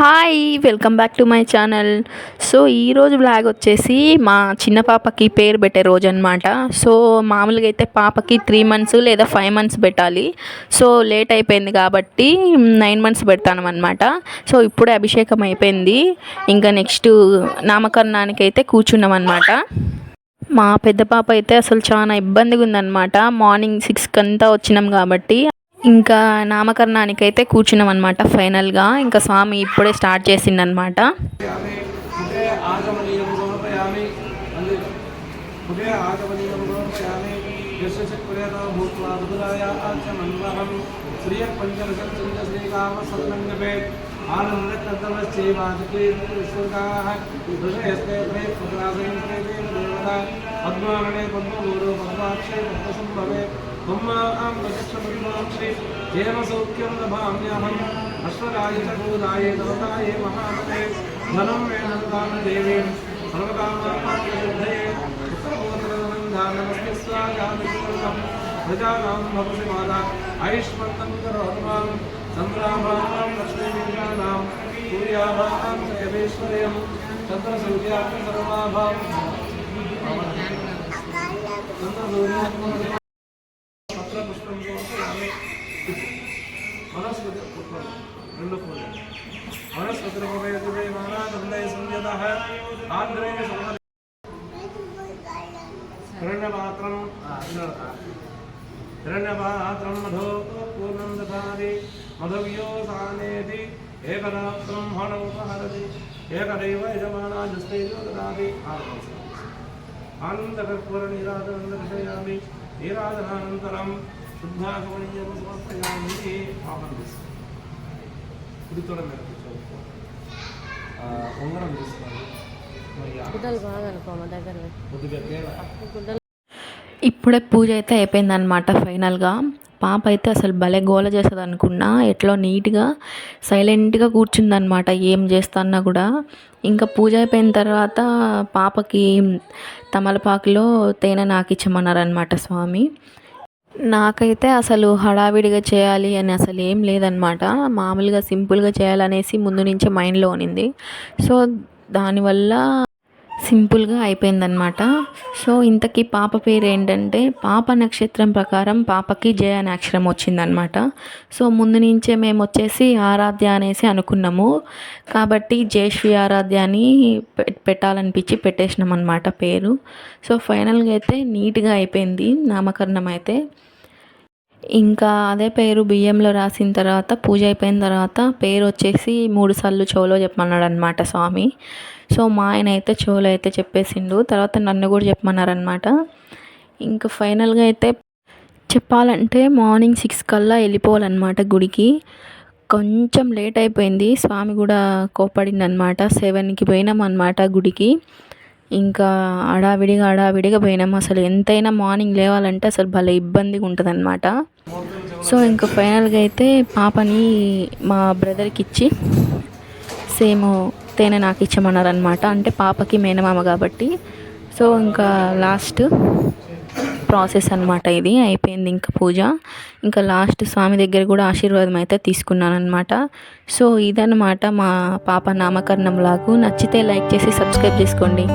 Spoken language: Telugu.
Hi welcome back to my channel. So ఈరోజు బ్లాగ్ వచ్చేసి మా చిన్న పాపకి పేరు పెట్టే రోజు అనమాట. సో మామూలుగా అయితే పాపకి 3 months లేదా 5 months పెట్టాలి. సో లేట్ అయిపోయింది కాబట్టి 9 months పెడతాను అనమాట. సో ఇప్పుడే అభిషేకం అయిపోయింది, ఇంకా నెక్స్ట్ నామకరణానికి అయితే కూర్చున్నాం అనమాట. మా పెద్ద పాప అయితే అసలు చాలా ఇబ్బందిగా ఉందన్నమాట. మార్నింగ్ 6 అంతా వచ్చినాం కాబట్టి ఇంకా నామకరణానికి అయితే కూర్చున్నాం అనమాట. ఫైనల్గా ఇంకా స్వామి ఇప్పుడే స్టార్ట్ చేసిండనమాట. हेमसौख्यं लभाम्यहम् अश्वराय चूदाय दवताय महामते धनं वेदं देवीं सर्वकामार्थसिद्धये उत्तरगोत्रनन्दानमस्ति स्वागामिष्टं प्रजानां भवति माता आयुष्मन्तं करोत्मां चन्द्राभां लक्ष्मीनां सूर्याभां जगदीश्वर्यं चन्द्रसूर्यां सर्वाभां चन्द्रसूर्यात्मने हिरण्यपात्रं मधो पूर्णं दधाति मधव्यो सानेति एकरात्रं हणोपहरति एकदैव यजमानाजस्तेजो ददाति आनन्दकर्पूरनीराजनं दर्शयामि नीराजनानन्तरं शुद्धागमनीयं समर्पयामि आनन्दस्य కుడితోడ మీద ఉంగరం తీసుకోండి. ఇప్పుడే పూజ అయితే అయిపోయిందనమాట. ఫైనల్గా పాప అయితే అసలు భలే గోల చేస్తుంది అనుకున్నా, ఎట్లా నీట్గా సైలెంట్గా కూర్చుందనమాట ఏం చేస్తున్నా కూడా. ఇంకా పూజ అయిపోయిన తర్వాత పాపకి తమలపాకులో తేనె నాకు ఇచ్చమన్నారనమాట స్వామి. నాకైతే అసలు హడావిడిగా చేయాలి అని అసలు ఏం లేదనమాట. మామూలుగా సింపుల్గా చేయాలనేసి ముందు నుంచే మైండ్లో ఉన్నింది. సో దానివల్ల సింపుల్గా అయిపోయిందనమాట. సో ఇంతకీ పాప పేరు ఏంటంటే, పాప నక్షత్రం ప్రకారం పాపకి జయ అనే అక్షరం వచ్చిందనమాట. సో ముందు నుంచే మేము వచ్చేసి ఆరాధ్య అనేసి అనుకున్నాము కాబట్టి జయశ్రీ ఆరాధ్య అని పెట్టాలనిపించి పెట్టేసినాం అనమాట పేరు. సో ఫైనల్గా అయితే నీట్గా అయిపోయింది నామకరణం అయితే. ఇంకా అదే పేరు బియ్యంలో రాసిన తర్వాత పూజ అయిపోయిన తర్వాత పేరు వచ్చేసి 3 సార్లు చెవులో చెప్పమన్నాడు అనమాట స్వామి. సో మా ఆయన అయితే చెవులో అయితే చెప్పేసిండు, తర్వాత నన్ను కూడా చెప్పమన్నారనమాట. ఇంకా ఫైనల్గా అయితే చెప్పాలంటే మార్నింగ్ 6 కల్లా వెళ్ళిపోవాలన్నమాట గుడికి. కొంచెం లేట్ అయిపోయింది, స్వామి కూడా కోపడింది అనమాట. 7కి పోయినాం అనమాట గుడికి. ఇంకా హడావిడిగా పోయినాం. అసలు ఎంతైనా మార్నింగ్ లేవాలంటే అసలు భలే ఇబ్బందిగా ఉంటుంది అనమాట. సో ఇంకా ఫైనల్గా అయితే పాపని మా బ్రదర్కి ఇచ్చి సేమ్ తేనె నాకు ఇచ్చమన్నారనమాట. అంటే పాపకి మేనమామ కాబట్టి. సో ఇంకా లాస్ట్ ప్రాసెస్ అనమాట ఇది. అయిపోయింది ఇంకా పూజ. ఇంకా లాస్ట్ స్వామి దగ్గర కూడా ఆశీర్వాదం అయితే తీసుకున్నాను అనమాట. సో ఇదన్నమాట మా పాప నామకరణం లాగు. నచ్చితే లైక్ చేసి సబ్స్క్రైబ్ చేసుకోండి.